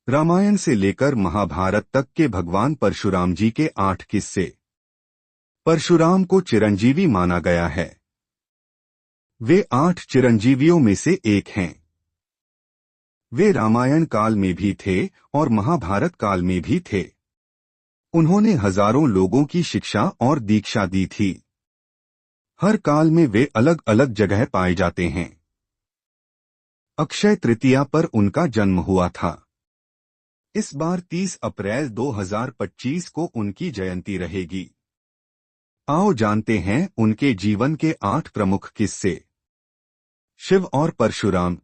रामायण से लेकर महाभारत तक के भगवान परशुराम जी के 8 किस्से। परशुराम को चिरंजीवी माना गया है। वे 8 चिरंजीवियों में से एक हैं। वे रामायण काल में भी थे और महाभारत काल में भी थे। उन्होंने हजारों लोगों की शिक्षा और दीक्षा दी थी। हर काल में वे अलग अलग जगह पाए जाते हैं। अक्षय तृतीया पर उनका जन्म हुआ था। इस बार 30 अप्रैल 2025 को उनकी जयंती रहेगी। आओ जानते हैं उनके जीवन के 8 प्रमुख किस्से। शिव और परशुराम।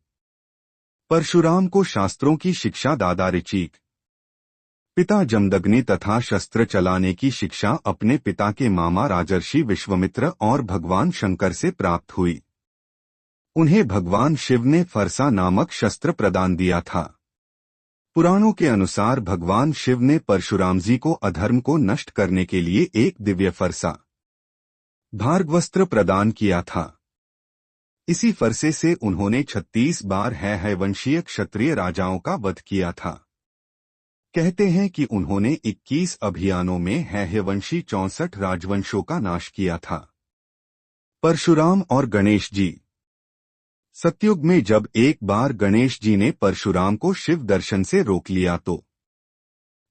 परशुराम को शास्त्रों की शिक्षा दादा ऋचिक, पिता जमदग्नि तथा शस्त्र चलाने की शिक्षा अपने पिता के मामा राजर्षि विश्वामित्र और भगवान शंकर से प्राप्त हुई। उन्हें भगवान शिव ने फरसा नामक शस्त्र प्रदान दिया था। पुराणों के अनुसार भगवान शिव ने परशुराम जी को अधर्म को नष्ट करने के लिए एक दिव्य फरसा भार्गवस्त्र प्रदान किया था। इसी फरसे से उन्होंने 36 बार हैहयवंशीय क्षत्रिय राजाओं का वध किया था। कहते हैं कि उन्होंने 21 अभियानों में हैहयवंशी 64 राजवंशों का नाश किया था। परशुराम और गणेश जी। सतयुग में जब एक बार गणेश जी ने परशुराम को शिव दर्शन से रोक लिया तो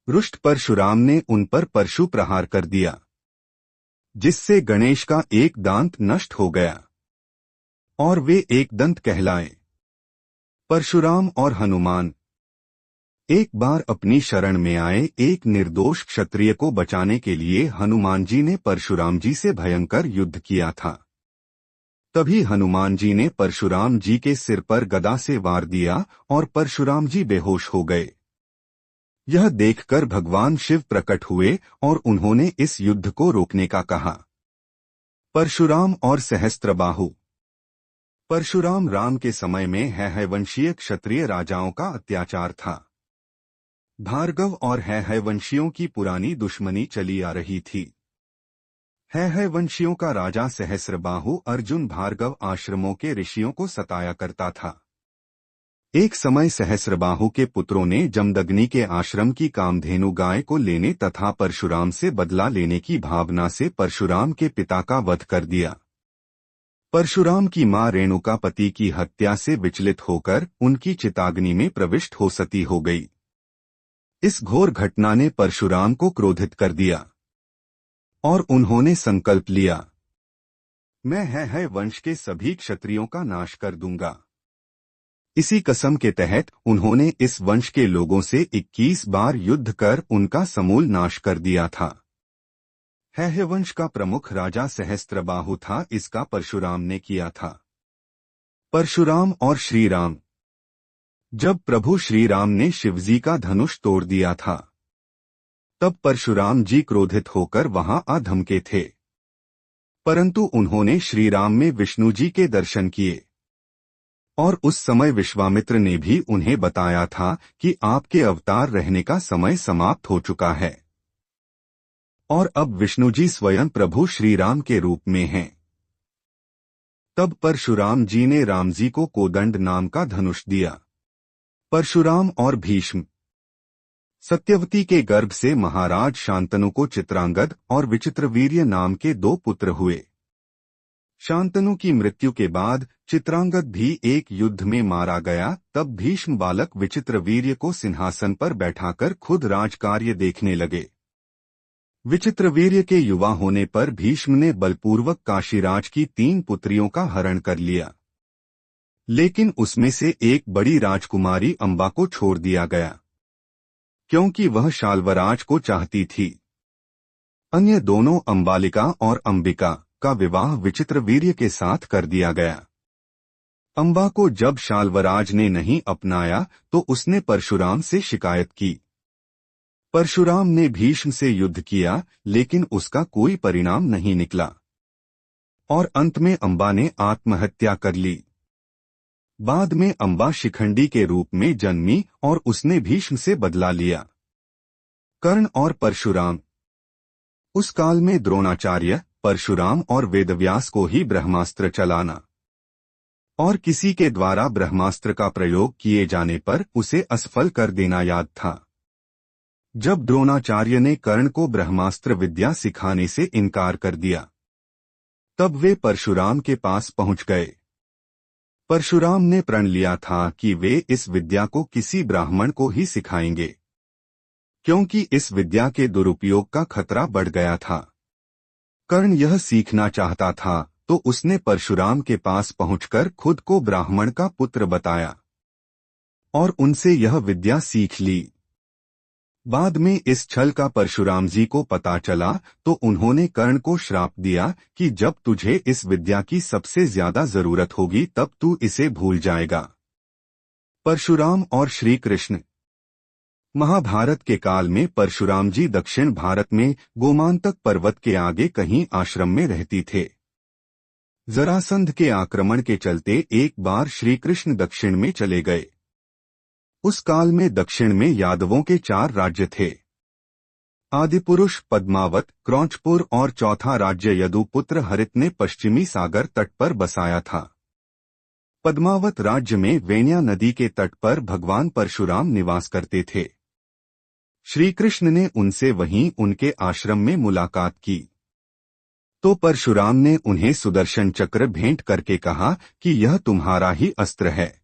रुष्ट परशुराम ने उन पर परशु प्रहार कर दिया, जिससे गणेश का एक दांत नष्ट हो गया और वे एक दंत कहलाए। परशुराम और हनुमान। एक बार अपनी शरण में आए एक निर्दोष क्षत्रिय को बचाने के लिए हनुमान जी ने परशुराम जी से भयंकर युद्ध किया था। तभी हनुमान जी ने परशुराम जी के सिर पर गदा से वार दिया और परशुराम जी बेहोश हो गए। यह देखकर भगवान शिव प्रकट हुए और उन्होंने इस युद्ध को रोकने का कहा। परशुराम और सहस्त्रबाहु। परशुराम राम के समय में हैहयवंशीय क्षत्रिय राजाओं का अत्याचार था। भार्गव और हैहयवंशियों की पुरानी दुश्मनी चली आ रही थी। हैहयवंशियों का राजा सहस्त्रबाहु अर्जुन भार्गव आश्रमों के ऋषियों को सताया करता था। एक समय सहस्त्रबाहु के पुत्रों ने जमदग्नि के आश्रम की कामधेनु गाय को लेने तथा परशुराम से बदला लेने की भावना से परशुराम के पिता का वध कर दिया। परशुराम की मां रेणुका पति की हत्या से विचलित होकर उनकी चिताग्नि में प्रविष्ट हो सती हो गई। इस घोर घटना ने परशुराम को क्रोधित कर दिया और उन्होंने संकल्प लिया, मैं हैहयवंश के सभी क्षत्रियों का नाश कर दूंगा। इसी कसम के तहत उन्होंने इस वंश के लोगों से 21 बार युद्ध कर उनका समूल नाश कर दिया था। हैहयवंश का प्रमुख राजा सहस्त्रबाहु था, इसका परशुराम ने किया था। परशुराम और श्री राम। जब प्रभु श्री राम ने शिवजी का धनुष तोड़ दिया था, तब परशुराम जी क्रोधित होकर वहां आ धमके थे, परंतु उन्होंने श्री राम में विष्णु जी के दर्शन किए और उस समय विश्वामित्र ने भी उन्हें बताया था कि आपके अवतार रहने का समय समाप्त हो चुका है और अब विष्णु जी स्वयं प्रभु श्री राम के रूप में हैं। तब परशुराम जी ने राम जी को कोदंड नाम का धनुष दिया। परशुराम और भीष्म। सत्यवती के गर्भ से महाराज शांतनु को चित्रांगद और विचित्रवीर्य नाम के 2 पुत्र हुए। शांतनु की मृत्यु के बाद चित्रांगद भी एक युद्ध में मारा गया। तब भीष्म बालक विचित्रवीर्य को सिंहासन पर बैठाकर खुद राजकार्य देखने लगे। विचित्रवीर्य के युवा होने पर भीष्म ने बलपूर्वक काशीराज की 3 पुत्रियों का हरण कर लिया, लेकिन उसमें से एक बड़ी राजकुमारी अंबा को छोड़ दिया गया, क्योंकि वह शाल्वराज को चाहती थी। अन्य दोनों अंबालिका और अंबिका का विवाह विचित्रवीर्य के साथ कर दिया गया। अंबा को जब शाल्वराज ने नहीं अपनाया तो उसने परशुराम से शिकायत की। परशुराम ने भीष्म से युद्ध किया, लेकिन उसका कोई परिणाम नहीं निकला और अंत में अंबा ने आत्महत्या कर ली। बाद में अंबा शिखंडी के रूप में जन्मी और उसने भीष्म से बदला लिया। कर्ण और परशुराम। उस काल में द्रोणाचार्य, परशुराम और वेदव्यास को ही ब्रह्मास्त्र चलाना और किसी के द्वारा ब्रह्मास्त्र का प्रयोग किए जाने पर उसे असफल कर देना याद था। जब द्रोणाचार्य ने कर्ण को ब्रह्मास्त्र विद्या सिखाने से इनकार कर दिया, तब वे परशुराम के पास पहुंच गए। परशुराम ने प्रण लिया था कि वे इस विद्या को किसी ब्राह्मण को ही सिखाएंगे, क्योंकि इस विद्या के दुरुपयोग का खतरा बढ़ गया था। कर्ण यह सीखना चाहता था, तो उसने परशुराम के पास पहुंचकर खुद को ब्राह्मण का पुत्र बताया और उनसे यह विद्या सीख ली। बाद में इस छल का परशुराम जी को पता चला, तो उन्होंने कर्ण को श्राप दिया कि जब तुझे इस विद्या की सबसे ज्यादा जरूरत होगी तब तू इसे भूल जाएगा। परशुराम और श्री कृष्ण। महाभारत के काल में परशुराम जी दक्षिण भारत में गोमांतक पर्वत के आगे कहीं आश्रम में रहती थे। जरासंध के आक्रमण के चलते एक बार श्री कृष्ण दक्षिण में चले गए। उस काल में दक्षिण में यादवों के 4 राज्य थे: आदिपुरुष, पद्मावत, क्रौंचपुर और चौथा राज्य यदुपुत्र हरित ने पश्चिमी सागर तट पर बसाया था। पद्मावत राज्य में वेण्या नदी के तट पर भगवान परशुराम निवास करते थे। श्री कृष्ण ने उनसे वहीं उनके आश्रम में मुलाकात की, तो परशुराम ने उन्हें सुदर्शन चक्र भेंट करके कहा कि यह तुम्हारा ही अस्त्र है।